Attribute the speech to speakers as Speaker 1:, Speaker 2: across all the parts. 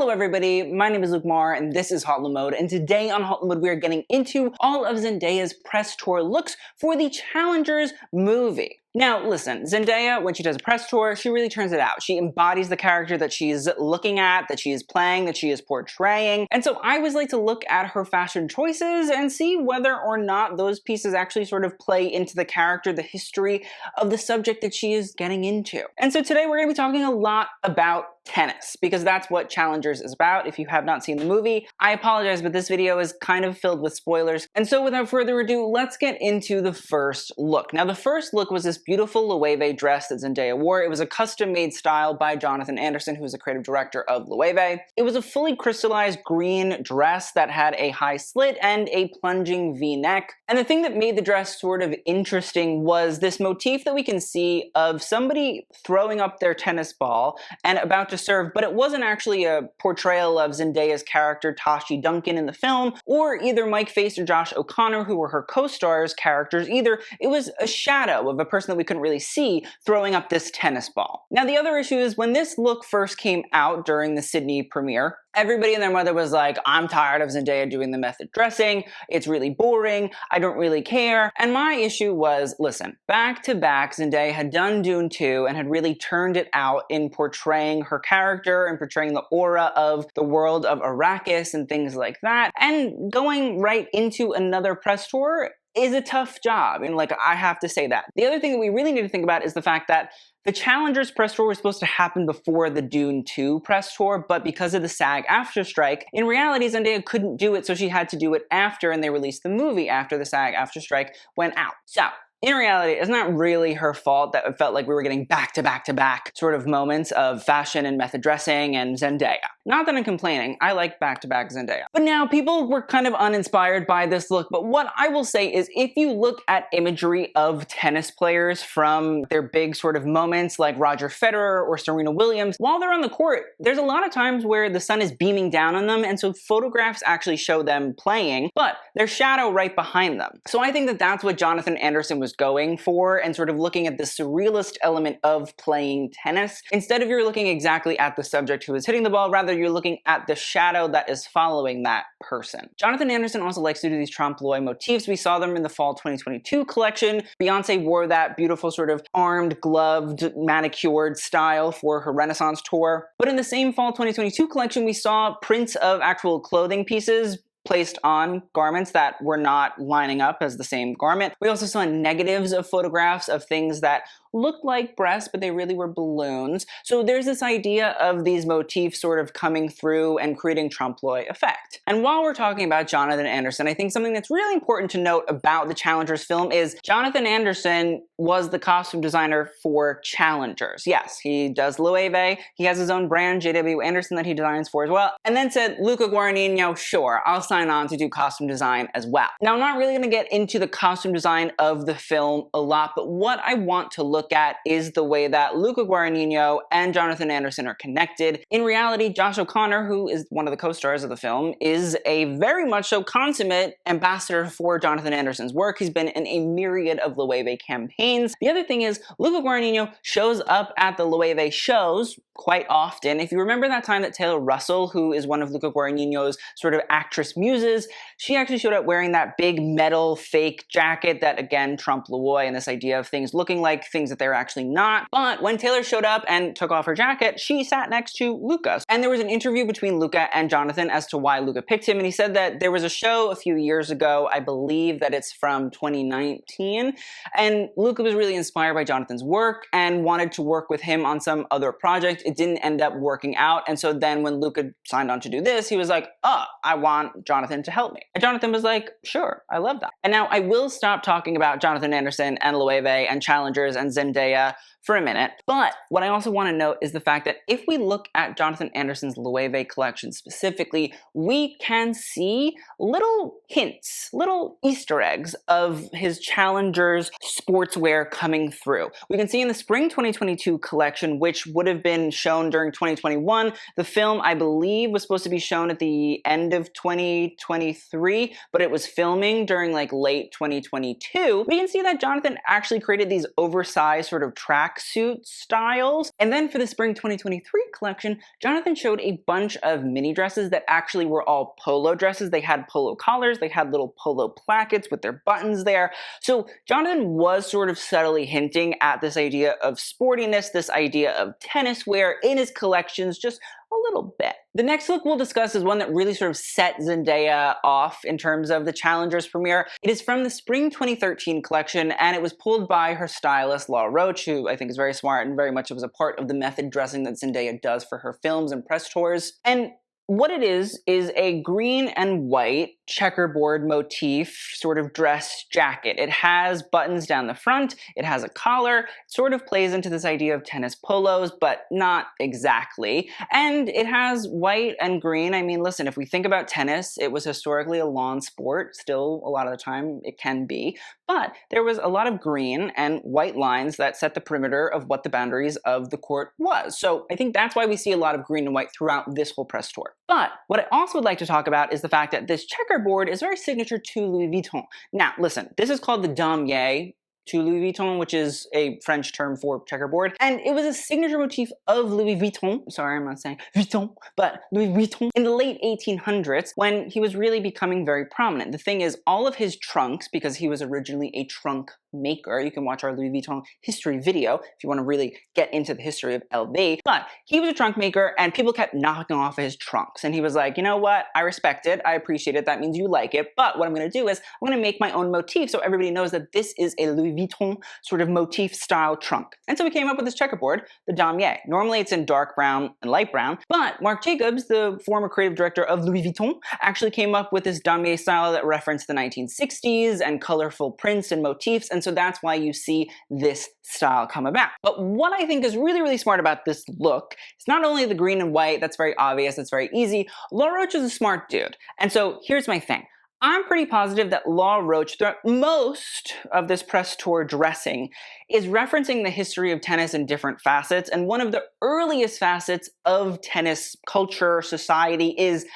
Speaker 1: Hello everybody, my name is Luke Mar and this is HauteLeMode, and today on HauteLeMode we are getting into all of Zendaya's press tour looks for the Challengers movie. Now listen, Zendaya, when she does a press tour, she really turns it out. She embodies the character that she's looking at, that she is playing, that she is portraying. And so I always like to look at her fashion choices and see whether or not those pieces actually sort of play into the character, the history of the subject that she is getting into. And so today we're going to be talking a lot about tennis, because that's what Challengers is about. If you have not seen the movie, I apologize, but this video is kind of filled with spoilers. And so without further ado, let's get into the first look. Now the first look was this beautiful Loewe dress that Zendaya wore. It was a custom-made style by Jonathan Anderson, who is the creative director of Loewe. It was a fully crystallized green dress that had a high slit and a plunging V-neck. And the thing that made the dress sort of interesting was this motif that we can see of somebody throwing up their tennis ball and about to serve, but it wasn't actually a portrayal of Zendaya's character Tashi Duncan in the film, or either Mike Face or Josh O'Connor, who were her co-stars characters either. It was a shadow of a person that we couldn't really see throwing up this tennis ball. Now the other issue is when this look first came out during the Sydney premiere, everybody and their mother was like, I'm tired of Zendaya doing the method dressing, it's really boring, I don't really care. And my issue was, listen, back to back Zendaya had done Dune 2 and had really turned it out in portraying her character and portraying the aura of the world of Arrakis and things like that. And going right into another press tour is a tough job, and like, I have to say that. The other thing that we really need to think about is the fact that the Challengers press tour was supposed to happen before the Dune 2 press tour, but because of the SAG-AFTRA strike, in reality Zendaya couldn't do it, so she had to do it after, and they released the movie after the SAG-AFTRA strike went out. So in reality, it's not really her fault that it felt like we were getting back-to-back-to-back sort of moments of fashion and method dressing and Zendaya. Not that I'm complaining, I like back-to-back Zendaya. But now people were kind of uninspired by this look, but what I will say is if you look at imagery of tennis players from their big sort of moments like Roger Federer or Serena Williams, while they're on the court, there's a lot of times where the sun is beaming down on them, and so photographs actually show them playing, but there's shadow right behind them. So I think that that's what Jonathan Anderson was going for, and sort of looking at the surrealist element of playing tennis. Instead of you're looking exactly at the subject who is hitting the ball, rather you're looking at the shadow that is following that person. Jonathan Anderson also likes to do these trompe-l'oeil motifs. We saw them in the fall 2022 collection. Beyonce wore that beautiful sort of armed, gloved, manicured style for her Renaissance tour. But in the same fall 2022 collection, we saw prints of actual clothing pieces placed on garments that were not lining up as the same garment. We also saw negatives of photographs of things that looked like breasts, but they really were balloons. So there's this idea of these motifs sort of coming through and creating trompe-l'oeil effect. And while we're talking about Jonathan Anderson, I think something that's really important to note about the Challengers film is Jonathan Anderson was the costume designer for Challengers. Yes, he does Loewe, he has his own brand, JW Anderson, that he designs for as well, and then said, Luca Guadagnino, sure, I'll sign on to do costume design as well. Now, I'm not really gonna get into the costume design of the film a lot, but what I want to look at is the way that Luca Guadagnino and Jonathan Anderson are connected. In reality, Josh O'Connor, who is one of the co-stars of the film, is a very much so consummate ambassador for Jonathan Anderson's work. He's been in a myriad of Loewe campaigns. The other thing is, Luca Guadagnino shows up at the Loewe shows quite often. If you remember that time that Taylor Russell, who is one of Luca Guadagnino's sort of actress muses, she actually showed up wearing that big metal fake jacket that, again, trompe-l'oeil and this idea of things looking like things that they're actually not. But when Taylor showed up and took off her jacket, she sat next to Luca. And there was an interview between Luca and Jonathan as to why Luca picked him, and he said that there was a show a few years ago, I believe that it's from 2019, and Luca was really inspired by Jonathan's work and wanted to work with him on some other project. It didn't end up working out, and so then when Luca signed on to do this, he was like, oh, I want Jonathan to help me. And Jonathan was like, sure, I love that. And now I will stop talking about Jonathan Anderson and Loewe and Challengers and Zendaya for a minute, but what I also want to note is the fact that if we look at Jonathan Anderson's Loewe collection specifically, we can see little hints, little Easter eggs of his Challengers sportswear coming through. We can see in the spring 2022 collection, which would have been shown during 2021. The film, I believe, was supposed to be shown at the end of 2023, but it was filming during like late 2022. We can see that Jonathan actually created these oversized sort of tracksuit styles. And then for the spring 2023 collection, Jonathan showed a bunch of mini dresses that actually were all polo dresses. They had polo collars, they had little polo plackets with their buttons there. So Jonathan was sort of subtly hinting at this idea of sportiness, this idea of tennis wear in his collections, just a little bit. The next look we'll discuss is one that really sort of set Zendaya off in terms of the Challengers premiere. It is from the spring 2013 collection, and it was pulled by her stylist, Law Roach, who I think is very smart and very much was a part of the method dressing that Zendaya does for her films and press tours. And what it is a green and white checkerboard motif sort of dress jacket. It has buttons down the front, it has a collar, it sort of plays into this idea of tennis polos, but not exactly. And it has white and green. I mean, listen, if we think about tennis, it was historically a lawn sport. Still, a lot of the time, it can be. But there was a lot of green and white lines that set the perimeter of what the boundaries of the court was. So I think that's why we see a lot of green and white throughout this whole press tour. But what I also would like to talk about is the fact that this checkerboard is very signature to Louis Vuitton. Now, listen, this is called the damier to Louis Vuitton, which is a French term for checkerboard. And it was a signature motif of Louis Vuitton. Sorry, I'm not saying Vuitton, but Louis Vuitton in the late 1800s when he was really becoming very prominent. The thing is, all of his trunks, because he was originally a trunk maker, you can watch our Louis Vuitton history video if you want to really get into the history of LV, but he was a trunk maker and people kept knocking off his trunks. And he was like, you know what? I respect it. I appreciate it. That means you like it. But what I'm going to do is I'm going to make my own motif so everybody knows that this is a Louis Vuitton sort of motif style trunk. And so we came up with this checkerboard, the damier. Normally it's in dark brown and light brown, but Marc Jacobs, the former creative director of Louis Vuitton, actually came up with this damier style that referenced the 1960s and colorful prints and motifs. And so that's why you see this style come about. But what I think is really, really smart about this look is not only the green and white, that's very obvious, that's very easy. Law Roach is a smart dude. And so here's my thing. I'm pretty positive that Law Roach, throughout most of this press tour dressing, is referencing the history of tennis in different facets. And one of the earliest facets of tennis culture, society, is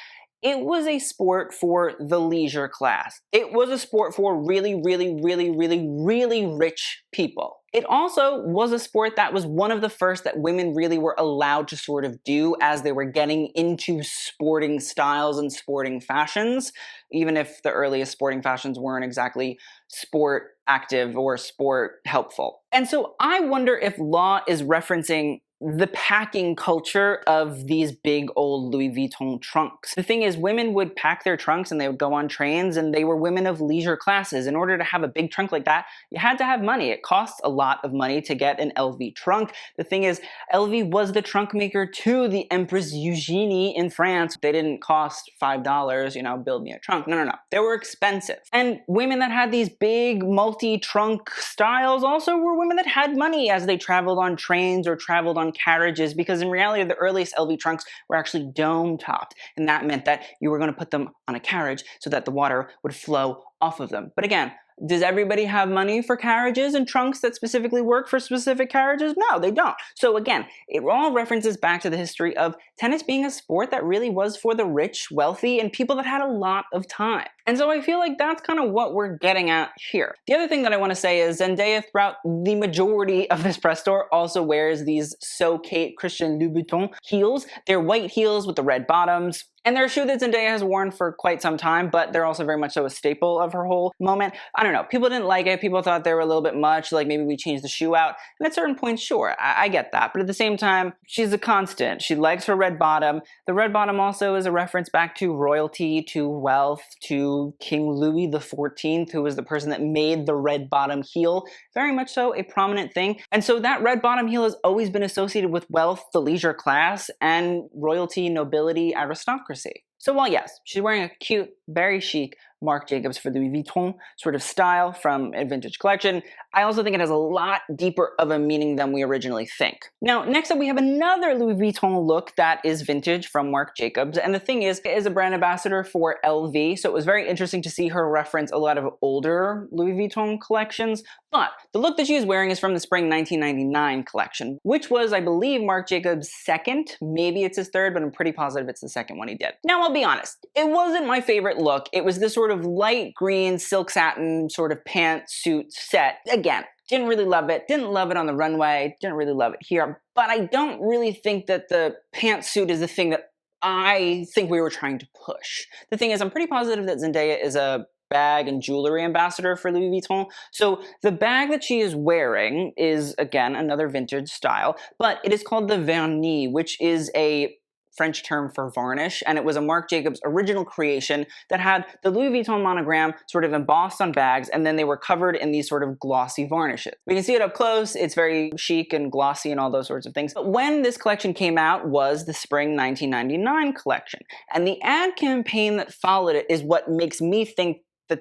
Speaker 1: it was a sport for the leisure class. It was a sport for really, really, really, really, really rich people. It also was a sport that was one of the first that women really were allowed to sort of do as they were getting into sporting styles and sporting fashions, even if the earliest sporting fashions weren't exactly sport active or sport helpful. And so I wonder if Law is referencing the packing culture of these big old Louis Vuitton trunks. The thing is, women would pack their trunks and they would go on trains, and they were women of leisure classes. In order to have a big trunk like that, you had to have money. It costs a lot of money to get an LV trunk. The thing is, LV was the trunk maker to the Empress Eugenie in France. They didn't cost $5, you know, build me a trunk. No, no, no. They were expensive. And women that had these big multi-trunk styles also were women that had money as they traveled on trains or traveled on carriages, because in reality the earliest LV trunks were actually dome topped, and that meant that you were going to put them on a carriage so that the water would flow off of them. But again, does everybody have money for carriages and trunks that specifically work for specific carriages? No, they don't. So again, it all references back to the history of tennis being a sport that really was for the rich, wealthy, and people that had a lot of time. And so I feel like that's kind of what we're getting at here. The other thing that I want to say is Zendaya, throughout the majority of this press tour, also wears these So Kate Christian Louboutin heels. They're white heels with the red bottoms. And they're a shoe that Zendaya has worn for quite some time, but they're also very much so a staple of her whole moment. I don't know, people didn't like it, people thought they were a little bit much, like maybe we changed the shoe out. And at certain points, sure, I get that. But at the same time, she's a constant. She likes her red bottom. The red bottom also is a reference back to royalty, to wealth, to King Louis XIV, who was the person that made the red bottom heel. Very much so a prominent thing. And so that red bottom heel has always been associated with wealth, the leisure class, and royalty, nobility, aristocracy. So while yes, she's wearing a cute, very chic, Marc Jacobs for Louis Vuitton sort of style from a vintage collection. I also think it has a lot deeper of a meaning than we originally think. Now, next up we have another Louis Vuitton look that is vintage from Marc Jacobs, and the thing is a brand ambassador for LV, so it was very interesting to see her reference a lot of older Louis Vuitton collections, but the look that she is wearing is from the spring 1999 collection, which was, I believe, Marc Jacobs' second, maybe it's his third, but I'm pretty positive it's the second one he did. Now, I'll be honest, it wasn't my favorite look. It was this sort of light green silk satin sort of pantsuit set. Again, didn't really love it. Didn't love it on the runway. Didn't really love it here. But I don't really think that the pantsuit is the thing that I think we were trying to push. The thing is, I'm pretty positive that Zendaya is a bag and jewelry ambassador for Louis Vuitton. So the bag that she is wearing is, again, another vintage style, but it is called the vernis, which is a French term for varnish, and it was a Marc Jacobs original creation that had the Louis Vuitton monogram sort of embossed on bags, and then they were covered in these sort of glossy varnishes. We can see it up close. It's very chic and glossy and all those sorts of things. But when this collection came out was the spring 1999 collection, and the ad campaign that followed it is what makes me think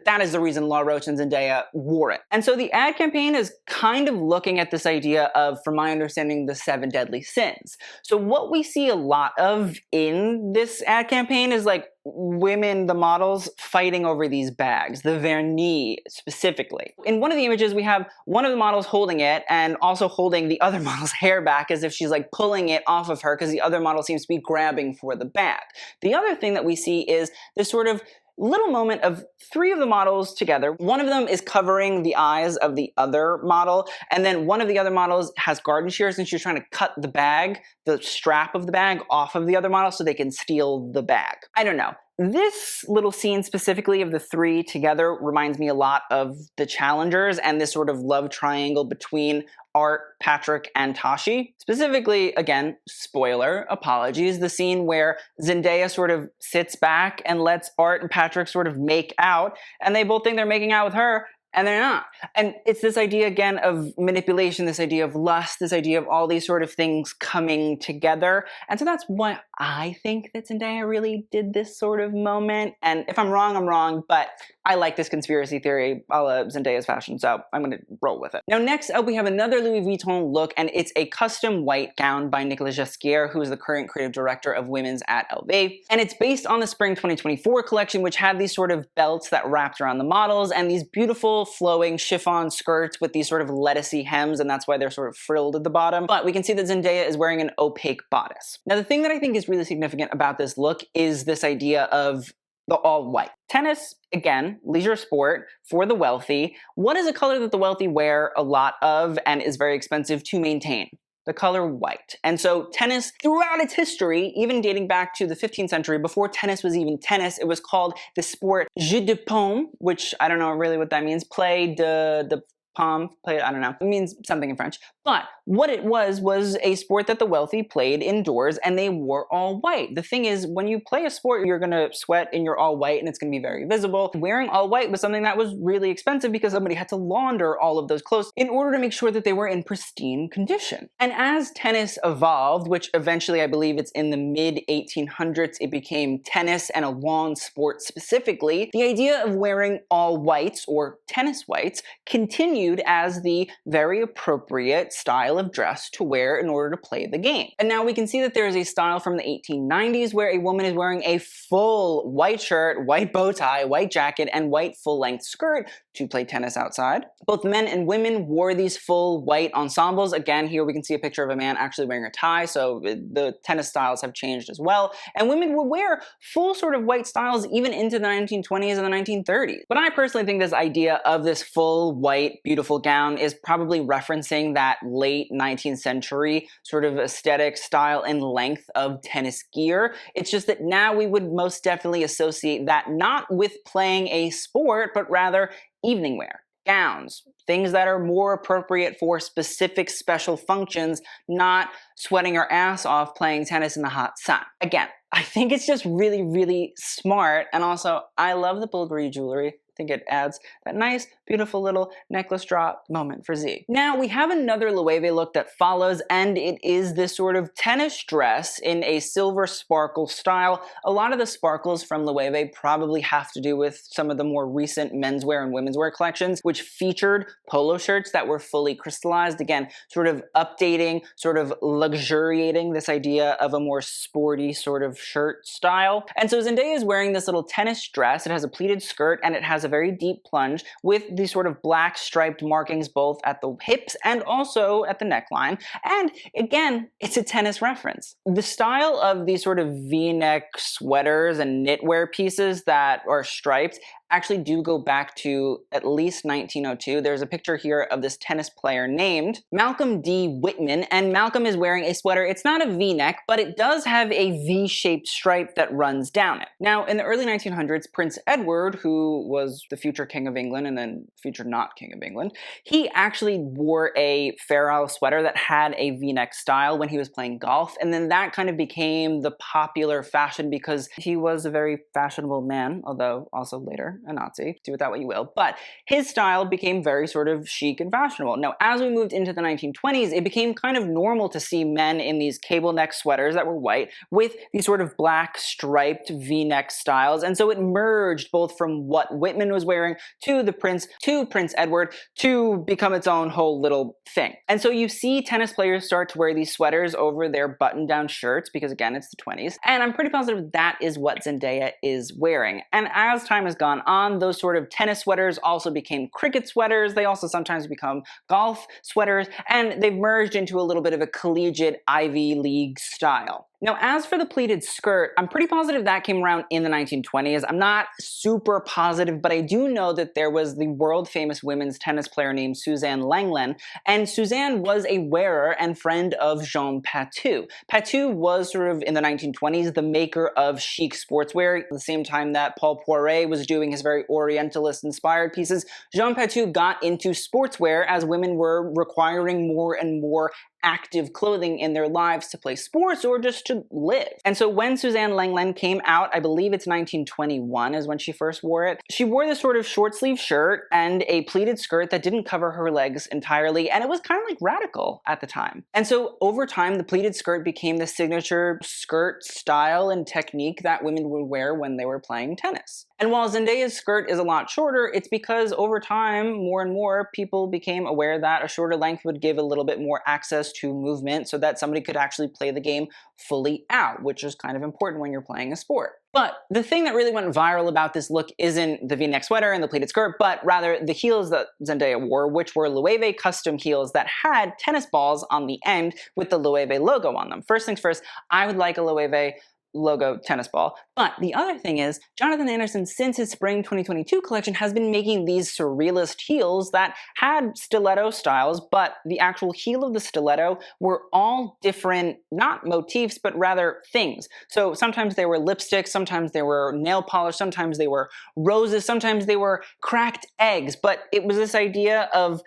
Speaker 1: that is the reason Law Roach and Zendaya wore it. And so the ad campaign is kind of looking at this idea of, from my understanding, the 7 deadly sins. So what we see a lot of in this ad campaign is like women, the models, fighting over these bags, the vernis specifically. In one of the images, we have one of the models holding it and also holding the other model's hair back as if she's like pulling it off of her because the other model seems to be grabbing for the bag. The other thing that we see is this sort of little moment of 3 of the models together. One of them is covering the eyes of the other model, and then one of the other models has garden shears and she's trying to cut the bag, the strap of the bag, off of the other model so they can steal the bag. I don't know. This little scene specifically of the 3 together reminds me a lot of the Challengers and this sort of love triangle between Art, Patrick, and Tashi. Specifically, again, spoiler, apologies, the scene where Zendaya sort of sits back and lets Art and Patrick sort of make out, and they both think they're making out with her, and they're not. And it's this idea, again, of manipulation, this idea of lust, this idea of all these sort of things coming together. And so that's why I think that Zendaya really did this sort of moment. And if I'm wrong, but I like this conspiracy theory a la Zendaya's fashion, so I'm gonna roll with it. Now, next up, we have another Louis Vuitton look, and it's a custom white gown by Nicolas Ghesquière, who is the current creative director of women's at LV. And it's based on the spring 2024 collection, which had these sort of belts that wrapped around the models and these beautiful flowing chiffon skirts with these sort of lettucey hems, and that's why they're sort of frilled at the bottom. But we can see that Zendaya is wearing an opaque bodice. Now, the thing that I think is really significant about this look is this idea of the all white. Tennis, again, leisure sport for the wealthy. What is a color that the wealthy wear a lot of and is very expensive to maintain? The color white. And so tennis, throughout its history, even dating back to the 15th century, before tennis was even tennis, it was called the sport jeu de paume, which I don't know really what that means. Play de paume, play, I don't know. It means something in French. But what it was a sport that the wealthy played indoors, and they wore all white. The thing is, when you play a sport, you're gonna sweat in your all white and it's gonna be very visible. Wearing all white was something that was really expensive because somebody had to launder all of those clothes in order to make sure that they were in pristine condition. And as tennis evolved, which eventually I believe it's in the mid 1800s, it became tennis and a lawn sport specifically, the idea of wearing all whites or tennis whites continued as the very appropriate style of dress to wear in order to play the game. And now we can see that there is a style from the 1890s where a woman is wearing a full white shirt, white bow tie, white jacket, and white full-length skirt to play tennis outside. Both men and women wore these full white ensembles. Again, here we can see a picture of a man actually wearing a tie, so the tennis styles have changed as well. And women would wear full sort of white styles even into the 1920s and the 1930s. But I personally think this idea of this full white beautiful gown is probably referencing that late 19th century sort of aesthetic, style, and length of tennis gear. It's just that now we would most definitely associate that not with playing a sport, but rather evening wear, gowns, things that are more appropriate for specific special functions, not sweating our ass off playing tennis in the hot sun. Again, I think it's just really, really smart, and also, I love the Bulgari jewelry. I think it adds that nice, beautiful little necklace drop moment for Z. Now we have another Loewe look that follows, and it is this sort of tennis dress in a silver sparkle style. A lot of the sparkles from Loewe probably have to do with some of the more recent menswear and women's wear collections, which featured polo shirts that were fully crystallized. Again, sort of updating, sort of luxuriating this idea of a more sporty sort of shirt style. And so Zendaya is wearing this little tennis dress. It has a pleated skirt and it has a very deep plunge with these sort of black striped markings both at the hips and also at the neckline. And again, it's a tennis reference. The style of these sort of V-neck sweaters and knitwear pieces that are striped actually do go back to at least 1902. There's a picture here of this tennis player named Malcolm D. Whitman, and Malcolm is wearing a sweater. It's not a V-neck, but it does have a V-shaped stripe that runs down it. Now, in the early 1900s, Prince Edward, who was the future King of England and then future not King of England, he actually wore a Fair Isle sweater that had a V-neck style when he was playing golf, and then that kind of became the popular fashion because he was a very fashionable man, although also later a Nazi, do with that what you will, but his style became very sort of chic and fashionable. Now, as we moved into the 1920s, it became kind of normal to see men in these cable neck sweaters that were white with these sort of black striped V-neck styles, and so it merged both from what Whitman was wearing to the Prince, to Prince Edward, to become its own whole little thing. And so you see tennis players start to wear these sweaters over their button-down shirts because, again, it's the 20s, and I'm pretty positive that is what Zendaya is wearing. And as time has gone on, those sort of tennis sweaters also became cricket sweaters. They also sometimes become golf sweaters, and they've merged into a little bit of a collegiate Ivy League style. Now, as for the pleated skirt, I'm pretty positive that came around in the 1920s. I'm not super positive, but I do know that there was the world-famous women's tennis player named Suzanne Lenglen, and Suzanne was a wearer and friend of Jean Patou. Patou was sort of, in the 1920s, the maker of chic sportswear. At the same time that Paul Poiret was doing his very Orientalist-inspired pieces, Jean Patou got into sportswear as women were requiring more and more active clothing in their lives to play sports or just to live. And so when Suzanne Lenglen came out, I believe it's 1921 is when she first wore it, she wore this sort of short sleeve shirt and a pleated skirt that didn't cover her legs entirely, and it was kind of like radical at the time. And so over time, the pleated skirt became the signature skirt style and technique that women would wear when they were playing tennis. And while Zendaya's skirt is a lot shorter, it's because over time, more and more people became aware that a shorter length would give a little bit more access to movement so that somebody could actually play the game fully out, which is kind of important when you're playing a sport. But the thing that really went viral about this look isn't the V-neck sweater and the pleated skirt, but rather the heels that Zendaya wore, which were Loewe custom heels that had tennis balls on the end with the Loewe logo on them. First things first, I would like a Loewe logo tennis ball. But the other thing is, Jonathan Anderson, since his spring 2022 collection, has been making these surrealist heels that had stiletto styles, but the actual heel of the stiletto were all different, not motifs, but rather things. So sometimes they were lipstick, sometimes they were nail polish, sometimes they were roses, sometimes they were cracked eggs, but it was this idea of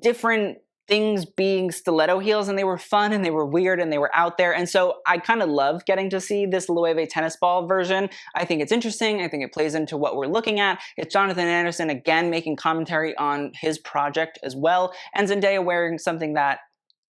Speaker 1: different things being stiletto heels, and they were fun and they were weird and they were out there. And so I kind of love getting to see this Loewe tennis ball version. I think it's interesting. I think it plays into what we're looking at. It's Jonathan Anderson again making commentary on his project as well, and Zendaya wearing something that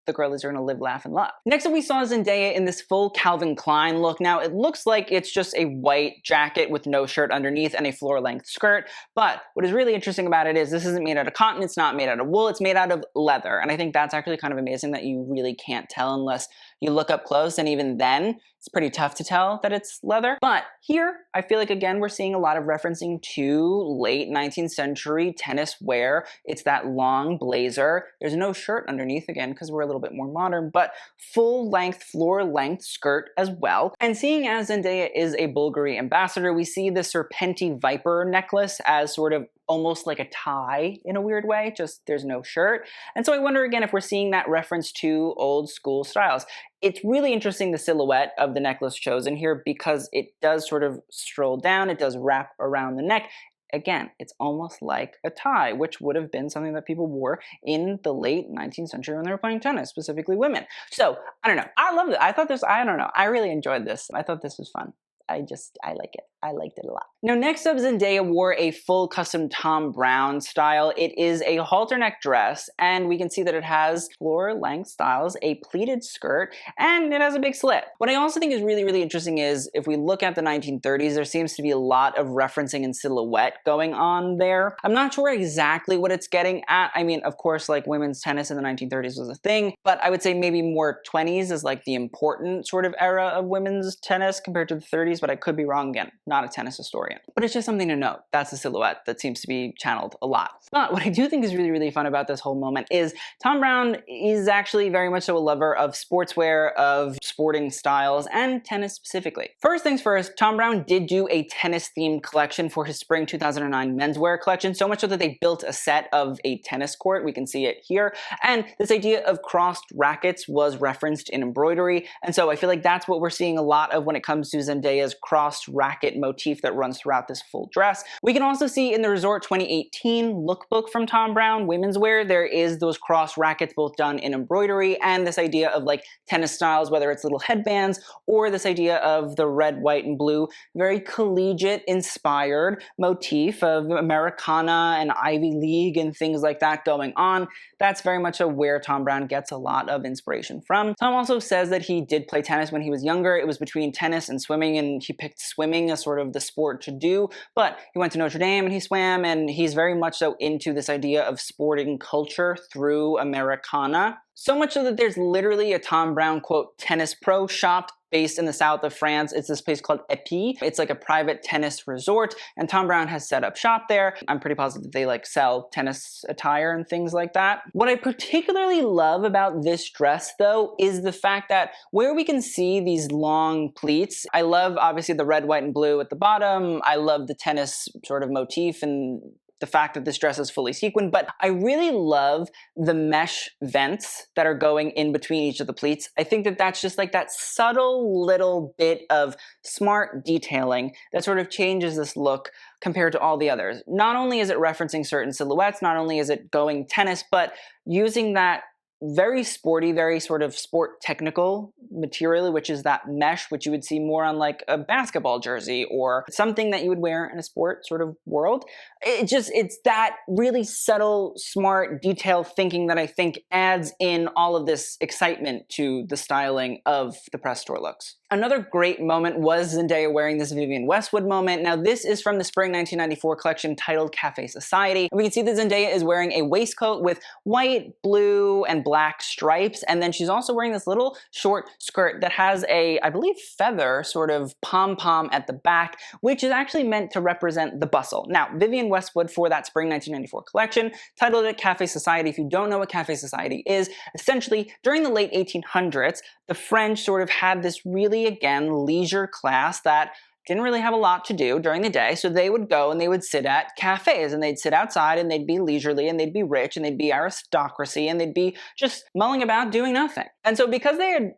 Speaker 1: the girl is going to live, laugh, and love. Next up, we saw Zendaya in this full Calvin Klein look. Now, it looks like it's just a white jacket with no shirt underneath and a floor-length skirt, but what is really interesting about it is this isn't made out of cotton, it's not made out of wool, it's made out of leather, and I think that's actually kind of amazing that you really can't tell unless you look up close, and even then, it's pretty tough to tell that it's leather. But here, I feel like, again, we're seeing a lot of referencing to late 19th century tennis wear. It's that long blazer. There's no shirt underneath, again, because we're a little bit more modern, but full-length, floor-length skirt as well. And seeing as Zendaya is a Bulgari ambassador, we see the Serpenti Viper necklace as sort of almost like a tie in a weird way, just there's no shirt. And so I wonder again if we're seeing that reference to old school styles. It's really interesting the silhouette of the necklace chosen here because it does sort of stroll down, it does wrap around the neck. Again, it's almost like a tie, which would have been something that people wore in the late 19th century when they were playing tennis, specifically women. So, I don't know. I loved it. I thought this, I don't know. I really enjoyed this. I thought this was fun. I like it. I liked it a lot. Now next up, Zendaya wore a full custom Thom Browne style. It is a halter neck dress, and we can see that it has floor-length styles, a pleated skirt, and it has a big slit. What I also think is really, really interesting is if we look at the 1930s, there seems to be a lot of referencing and silhouette going on there. I'm not sure exactly what it's getting at. I mean, of course, like women's tennis in the 1930s was a thing, but I would say maybe more 20s is like the important sort of era of women's tennis compared to the 30s, but I could be wrong again, not a tennis historian. But it's just something to note. That's a silhouette that seems to be channeled a lot. But what I do think is really, really fun about this whole moment is Thom Browne is actually very much so a lover of sportswear, of sporting styles, and tennis specifically. First things first, Thom Browne did do a tennis-themed collection for his spring 2009 menswear collection, so much so that they built a set of a tennis court. We can see it here. And this idea of crossed rackets was referenced in embroidery, and so I feel like that's what we're seeing a lot of when it comes to Zendaya's crossed racket motif that runs throughout this full dress. We can also see in the Resort 2018 lookbook from Thom Browne, women's wear, there is those cross rackets both done in embroidery and this idea of like tennis styles, whether it's little headbands or this idea of the red, white, and blue, very collegiate inspired motif of Americana and Ivy League and things like that going on. That's very much where Thom Browne gets a lot of inspiration from. Thom also says that he did play tennis when he was younger. It was between tennis and swimming, and he picked swimming as sort of the sport to do, but he went to Notre Dame and he swam, and he's very much so into this idea of sporting culture through Americana. So much so that there's literally a Thom Browne, quote, tennis pro shop based in the south of France. It's this place called Epi. It's like a private tennis resort, and Thom Browne has set up shop there. I'm pretty positive that they like sell tennis attire and things like that. What I particularly love about this dress though is the fact that where we can see these long pleats, I love obviously the red, white, and blue at the bottom. I love the tennis sort of motif and the fact that this dress is fully sequined, but I really love the mesh vents that are going in between each of the pleats. I think that that's just like that subtle little bit of smart detailing that sort of changes this look compared to all the others. Not only is it referencing certain silhouettes, not only is it going tennis, but using that very sporty, very sort of sport technical material, which is that mesh, which you would see more on like a basketball jersey or something that you would wear in a sport sort of world. It's that really subtle, smart, detailed thinking that I think adds in all of this excitement to the styling of the press tour looks. Another great moment was Zendaya wearing this Vivienne Westwood moment. Now this is from the spring 1994 collection titled Cafe Society. And we can see that Zendaya is wearing a waistcoat with white, blue, and black stripes. And then she's also wearing this little short skirt that has a, I believe, feather sort of pom-pom at the back, which is actually meant to represent the bustle. Now, Vivienne Westwood for that spring 1994 collection titled it Cafe Society. If you don't know what Cafe Society is, essentially during the late 1800s, the French sort of had this really, again, leisure class that didn't really have a lot to do during the day, so they would go and they would sit at cafes, and they'd sit outside and they'd be leisurely and they'd be rich and they'd be aristocracy and they'd be just mulling about doing nothing. And so because they had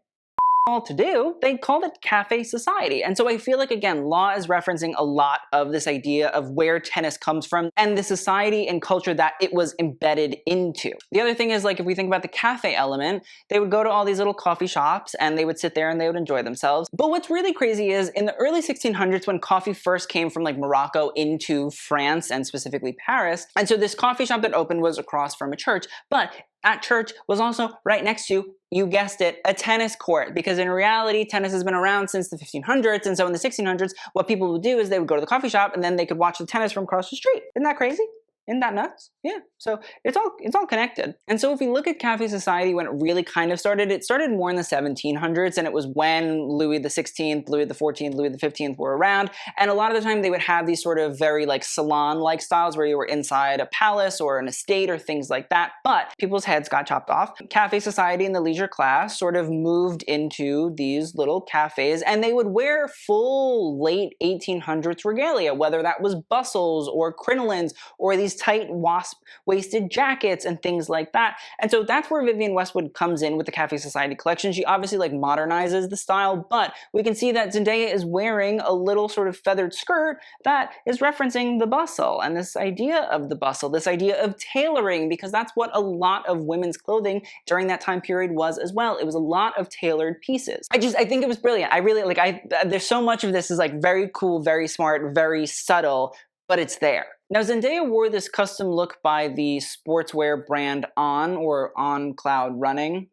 Speaker 1: all to do, they called it Cafe Society. And so I feel like, again, Law is referencing a lot of this idea of where tennis comes from and the society and culture that it was embedded into. The other thing is, like, if we think about the cafe element, they would go to all these little coffee shops and they would sit there and they would enjoy themselves. But what's really crazy is in the early 1600s, when coffee first came from like Morocco into France and specifically Paris, and so this coffee shop that opened was across from a church, but at church was also right next to, you guessed it, a tennis court, because in reality, tennis has been around since the 1500s, and so in the 1600s, what people would do is they would go to the coffee shop and then they could watch the tennis from across the street. Isn't that crazy? Isn't that nuts? Yeah, so it's all connected. And so if we look at Cafe Society, when it really kind of started, it started more in the 1700s, and it was when Louis XVI, Louis XIV, Louis XV were around, and a lot of the time they would have these sort of very like salon-like styles where you were inside a palace or an estate or things like that, but people's heads got chopped off. Cafe Society and the leisure class sort of moved into these little cafes, and they would wear full late 1800s regalia, whether that was bustles or crinolines or these tight wasp-waisted jackets and things like that. And so that's where Vivienne Westwood comes in with the Cafe Society collection. She obviously like modernizes the style, but we can see that Zendaya is wearing a little sort of feathered skirt that is referencing the bustle and this idea of the bustle, this idea of tailoring, because that's what a lot of women's clothing during that time period was as well. It was a lot of tailored pieces. I think it was brilliant. I really there's so much of this is like very cool, very smart, very subtle, but it's there. Now, Zendaya wore this custom look by the sportswear brand On Cloud Running.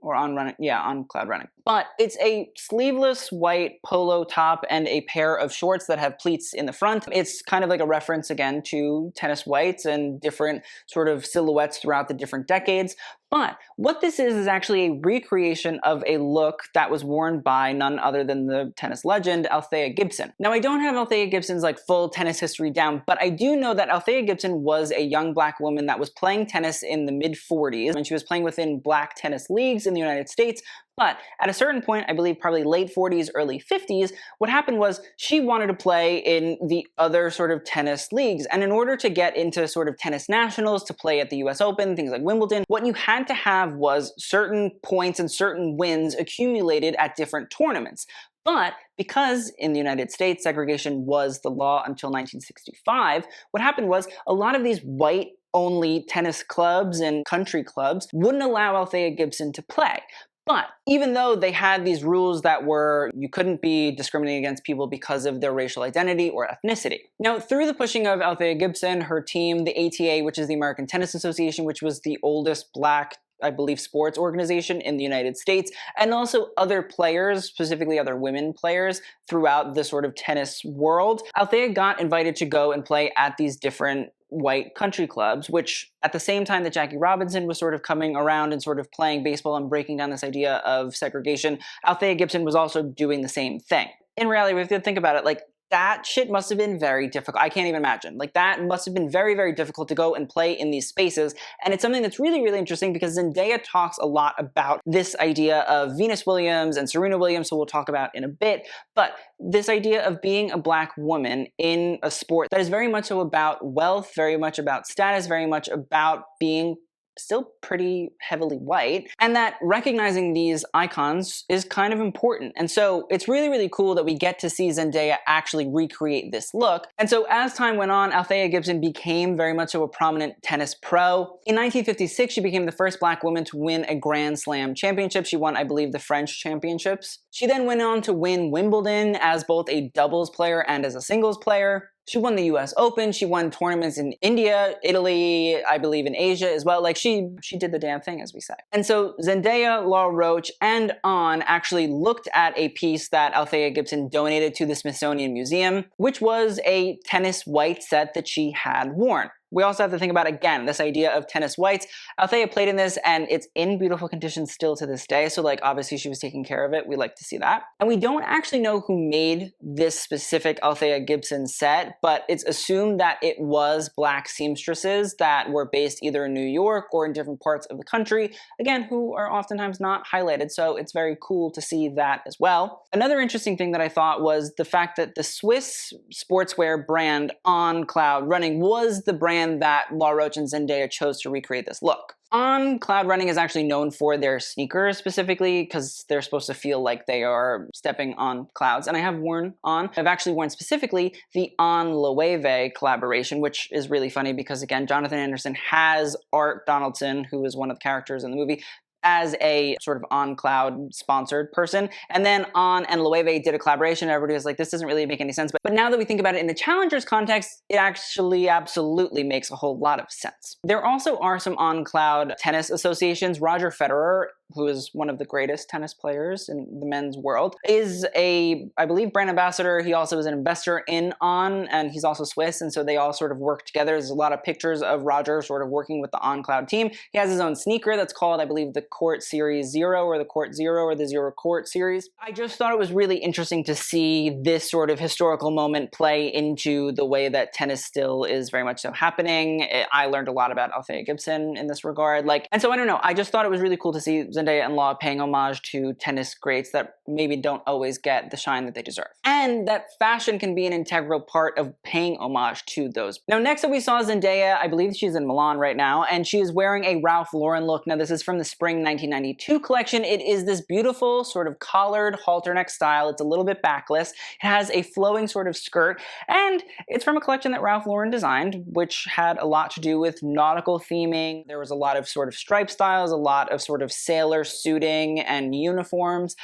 Speaker 1: But it's a sleeveless white polo top and a pair of shorts that have pleats in the front. It's kind of like a reference again to tennis whites and different sort of silhouettes throughout the different decades. But what this is actually a recreation of a look that was worn by none other than the tennis legend, Althea Gibson. Now, I don't have Althea Gibson's like full tennis history down, but I do know that Althea Gibson was a young black woman that was playing tennis in the mid-40s, and she was playing within black tennis leagues in the United States. But at a certain point, I believe probably late 40s, early 50s, what happened was she wanted to play in the other sort of tennis leagues. And in order to get into sort of tennis nationals, to play at the US Open, things like Wimbledon, what you had to have was certain points and certain wins accumulated at different tournaments. But because in the United States, segregation was the law until 1965, what happened was a lot of these white-only tennis clubs and country clubs wouldn't allow Althea Gibson to play. But even though they had these rules that were, you couldn't be discriminating against people because of their racial identity or ethnicity. Now, through the pushing of Althea Gibson, her team, the ATA, which is the American Tennis Association, which was the oldest black, I believe, sports organization in the United States, and also other players, specifically other women players throughout the sort of tennis world, Althea got invited to go and play at these different white country clubs, which at the same time that Jackie Robinson was sort of coming around and sort of playing baseball and breaking down this idea of segregation, Althea Gibson was also doing the same thing. In reality, we have to think about it, like, that shit must have been very difficult. I can't even imagine. Like, that must have been very, very difficult to go and play in these spaces. And it's something that's really, really interesting because Zendaya talks a lot about this idea of Venus Williams and Serena Williams, who we'll talk about in a bit. But this idea of being a black woman in a sport that is very much so about wealth, very much about status, very much about being still pretty heavily white, and that recognizing these icons is kind of important. And so it's really, really cool that we get to see Zendaya actually recreate this look. And so as time went on, Althea Gibson became very much so a prominent tennis pro. In 1956, she became the first black woman to win a Grand Slam championship. She won, I believe, the French championships. She then went on to win Wimbledon as both a doubles player and as a singles player. She won the US Open, she won tournaments in India, Italy, I believe in Asia as well. Like, she did the damn thing, as we say. And so Zendaya, Law Roach, and On actually looked at a piece that Althea Gibson donated to the Smithsonian Museum, which was a tennis white set that she had worn. We also have to think about, again, this idea of tennis whites. Althea played in this, and it's in beautiful condition still to this day, so like obviously she was taking care of it. We like to see that. And we don't actually know who made this specific Althea Gibson set, but it's assumed that it was black seamstresses that were based either in New York or in different parts of the country, again, who are oftentimes not highlighted, so it's very cool to see that as well. Another interesting thing that I thought was the fact that the Swiss sportswear brand On Cloud Running was the brand that Law Roach and Zendaya chose to recreate this look. On Cloud Running is actually known for their sneakers specifically because they're supposed to feel like they are stepping on clouds. And I have worn On. I've actually worn specifically the On Loewe collaboration, which is really funny because, again, Jonathan Anderson has Art Donaldson, who is one of the characters in the movie, as a sort of On Cloud sponsored person. And then On and Loewe did a collaboration. Everybody was like, this doesn't really make any sense. But now that we think about it in the Challengers context, it actually absolutely makes a whole lot of sense. There also are some On Cloud tennis associations. Roger Federer, who is one of the greatest tennis players in the men's world, is a, I believe, brand ambassador. He also is an investor in On, and he's also Swiss, and so they all sort of work together. There's a lot of pictures of Roger sort of working with the On Cloud team. He has his own sneaker that's called, I believe, the Court Series Zero, or the Court Zero, or the Zero Court Series. I just thought it was really interesting to see this sort of historical moment play into the way that tennis still is very much so happening. I learned a lot about Althea Gibson in this regard. And so I don't know, I just thought it was really cool to see Zendaya and Law paying homage to tennis greats that maybe don't always get the shine that they deserve. And that fashion can be an integral part of paying homage to those. Now next up we saw Zendaya, I believe she's in Milan right now, and she is wearing a Ralph Lauren look. Now this is from the spring 1992 collection. It is this beautiful sort of collared halter neck style. It's a little bit backless. It has a flowing sort of skirt, and it's from a collection that Ralph Lauren designed, which had a lot to do with nautical theming. There was a lot of sort of stripe styles, a lot of sort of sailor suiting and uniforms,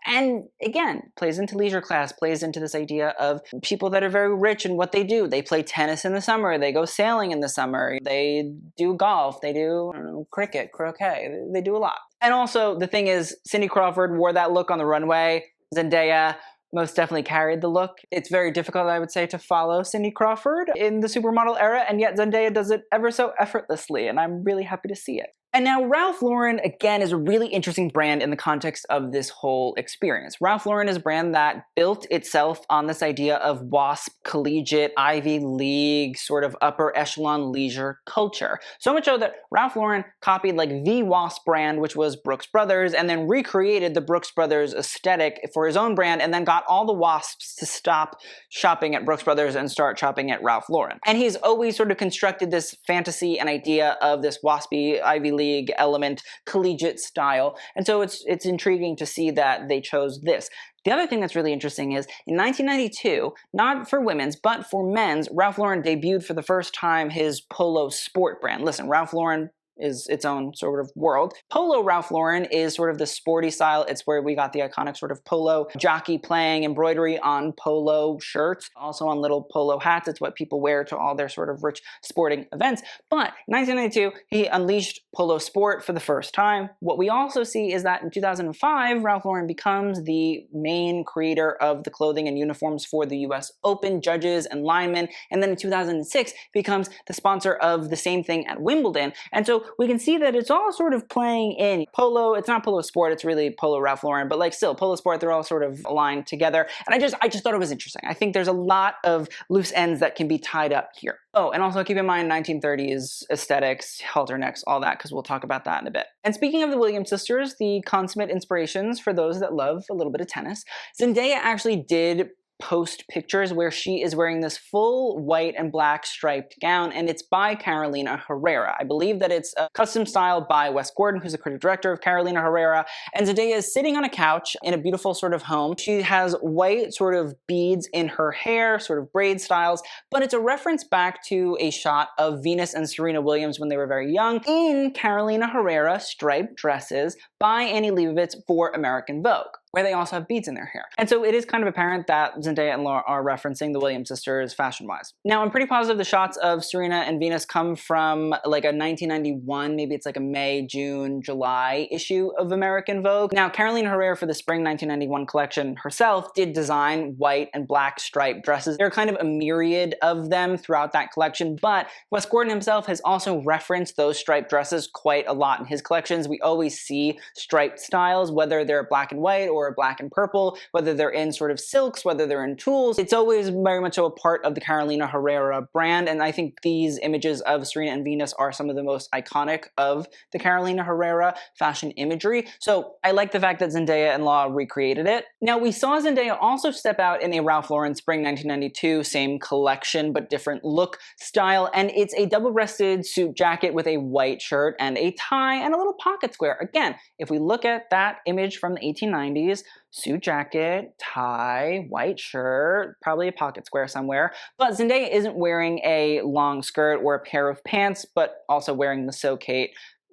Speaker 1: and again, plays into leisure class, plays into this idea of people that are very rich in what they do. They play tennis in the summer, they go sailing in the summer, they do golf, they do, I don't know, cricket, croquet, they do a lot. And also, the thing is, Cindy Crawford wore that look on the runway. Zendaya most definitely carried the look. It's very difficult, I would say, to follow Cindy Crawford in the supermodel era, and yet Zendaya does it ever so effortlessly, and I'm really happy to see it. And now Ralph Lauren, again, is a really interesting brand in the context of this whole experience. Ralph Lauren is a brand that built itself on this idea of WASP, collegiate, Ivy League, sort of upper echelon leisure culture. So much so that Ralph Lauren copied like the WASP brand, which was Brooks Brothers, and then recreated the Brooks Brothers aesthetic for his own brand, and then got all the WASPs to stop shopping at Brooks Brothers and start shopping at Ralph Lauren. And he's always sort of constructed this fantasy and idea of this WASPy, Ivy League element, collegiate style. And so it's intriguing to see that they chose this. The other thing that's really interesting is, in 1992, not for women's, but for men's, Ralph Lauren debuted for the first time his Polo sport brand. Listen, Ralph Lauren is its own sort of world. Polo Ralph Lauren is sort of the sporty style. It's where we got the iconic sort of polo jockey playing embroidery on polo shirts, also on little polo hats. It's what people wear to all their sort of rich sporting events. But in 1992, he unleashed Polo Sport for the first time. What we also see is that in 2005, Ralph Lauren becomes the main creator of the clothing and uniforms for the US Open judges and linemen. And then in 2006, becomes the sponsor of the same thing at Wimbledon. And so we can see that it's all sort of playing in Polo. It's not Polo Sport, it's really Polo Ralph Lauren, but like still, Polo Sport, they're all sort of aligned together. And I just thought it was interesting. I think there's a lot of loose ends that can be tied up here. Oh, and also keep in mind 1930s aesthetics, halter necks, all that, because we'll talk about that in a bit. And speaking of the Williams sisters, the consummate inspirations for those that love a little bit of tennis, Zendaya actually did post pictures where she is wearing this full white and black striped gown, and it's by Carolina Herrera. I believe that it's a custom style by Wes Gordon, who's the creative director of Carolina Herrera, and Zendaya is sitting on a couch in a beautiful sort of home. She has white sort of beads in her hair, sort of braid styles, but it's a reference back to a shot of Venus and Serena Williams when they were very young in Carolina Herrera striped dresses by Annie Leibovitz for American Vogue, where they also have beads in their hair. And so it is kind of apparent that Zendaya and Law are referencing the Williams sisters fashion-wise. Now, I'm pretty positive the shots of Serena and Venus come from like a 1991, maybe it's like a May, June, July issue of American Vogue. Now, Carolina Herrera for the spring 1991 collection herself did design white and black striped dresses. There are kind of a myriad of them throughout that collection, but Wes Gordon himself has also referenced those striped dresses quite a lot in his collections. We always see striped styles, whether they're black and white or black and purple, whether they're in sort of silks, whether they're in tulles. It's always very much so a part of the Carolina Herrera brand, and I think these images of Serena and Venus are some of the most iconic of the Carolina Herrera fashion imagery. So I like the fact that Zendaya and Law recreated it. Now, we saw Zendaya also step out in a Ralph Lauren spring 1992, same collection but different look style, and it's a double-breasted suit jacket with a white shirt and a tie and a little pocket square. Again, if we look at that image from the 1890s, suit jacket, tie, white shirt, probably a pocket square somewhere. But Zendaya isn't wearing a long skirt or a pair of pants, but also wearing the So Kate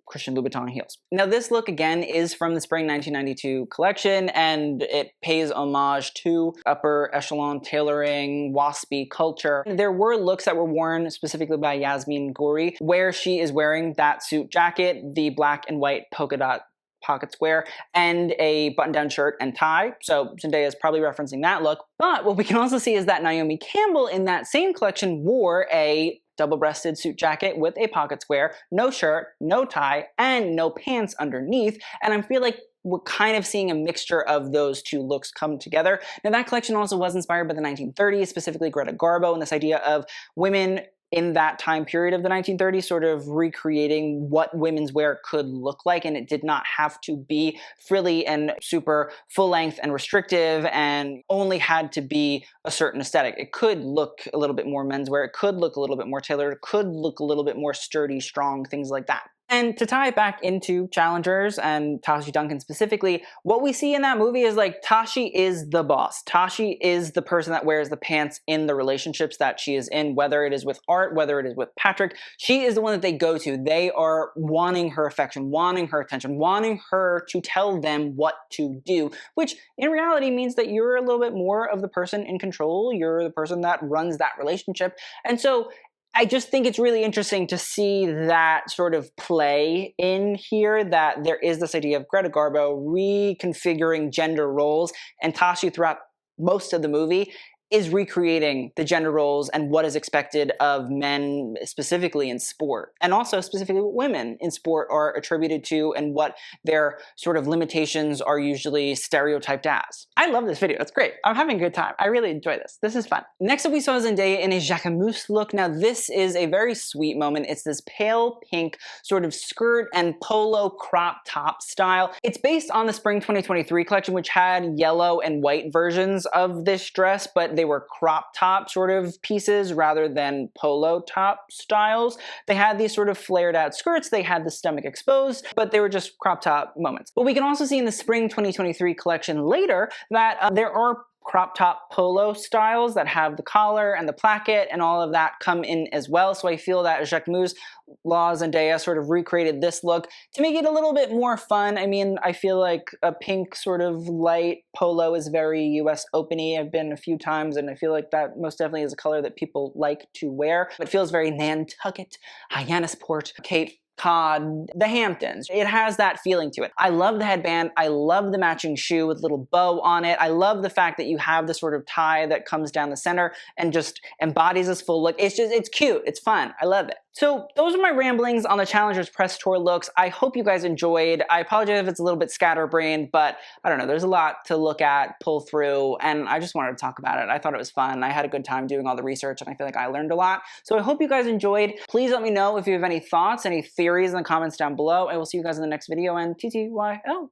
Speaker 1: Christian Louboutin heels. Now, this look, again, is from the spring 1992 collection, and it pays homage to upper echelon tailoring, waspy culture. There were looks that were worn specifically by Yasmin Ghouri, where she is wearing that suit jacket, the black and white polka dot pocket square, and a button-down shirt and tie. So Zendaya is probably referencing that look. But what we can also see is that Naomi Campbell in that same collection wore a double-breasted suit jacket with a pocket square, no shirt, no tie, and no pants underneath. And I feel like we're kind of seeing a mixture of those two looks come together. Now, that collection also was inspired by the 1930s, specifically Greta Garbo, and this idea of women in that time period of the 1930s, sort of recreating what women's wear could look like, and it did not have to be frilly and super full length and restrictive and only had to be a certain aesthetic. It could look a little bit more menswear, it could look a little bit more tailored, it could look a little bit more sturdy, strong, things like that. And to tie it back into Challengers and Tashi Duncan specifically, what we see in that movie is like Tashi is the boss. Tashi is the person that wears the pants in the relationships that she is in, whether it is with Art, whether it is with Patrick. She is the one that they go to. They are wanting her affection, wanting her attention, wanting her to tell them what to do, which in reality means that you're a little bit more of the person in control. You're the person that runs that relationship. And so I just think it's really interesting to see that sort of play in here, that there is this idea of Greta Garbo reconfiguring gender roles, and Tashi throughout most of the movie is recreating the gender roles and what is expected of men, specifically in sport, and also specifically what women in sport are attributed to and what their sort of limitations are usually stereotyped as. I love this video. It's great. I'm having a good time. I really enjoy this. This is fun. Next up, we saw Zendaya in a Jacquemus look. Now, this is a very sweet moment. It's this pale pink sort of skirt and polo crop top style. It's based on the spring 2023 collection, which had yellow and white versions of this dress, but they were crop top sort of pieces rather than polo top styles. They had these sort of flared out skirts, they had the stomach exposed, but they were just crop top moments. But we can also see in the spring 2023 collection later that there are crop top polo styles that have the collar and the placket and all of that come in as well. So I feel that Jacquemus Law Zendaya sort of recreated this look to make it a little bit more fun. I mean, I feel like a pink sort of light polo is very US Open-y. I've been a few times and I feel like that most definitely is a color that people like to wear. It feels very Nantucket, Hyannisport, Cape Cod, the Hamptons. It has that feeling to it. I love the headband. I love the matching shoe with a little bow on it. I love the fact that you have the sort of tie that comes down the center and just embodies this full look. It's cute. It's fun. I love it. So those are my ramblings on the Challengers press tour looks. I hope you guys enjoyed. I apologize if it's a little bit scatterbrained, but I don't know, there's a lot to look at, pull through, and I just wanted to talk about it. I thought it was fun. I had a good time doing all the research, and I feel like I learned a lot. So I hope you guys enjoyed. Please let me know if you have any thoughts, any theories in the comments down below. I will see you guys in the next video, and TTYL.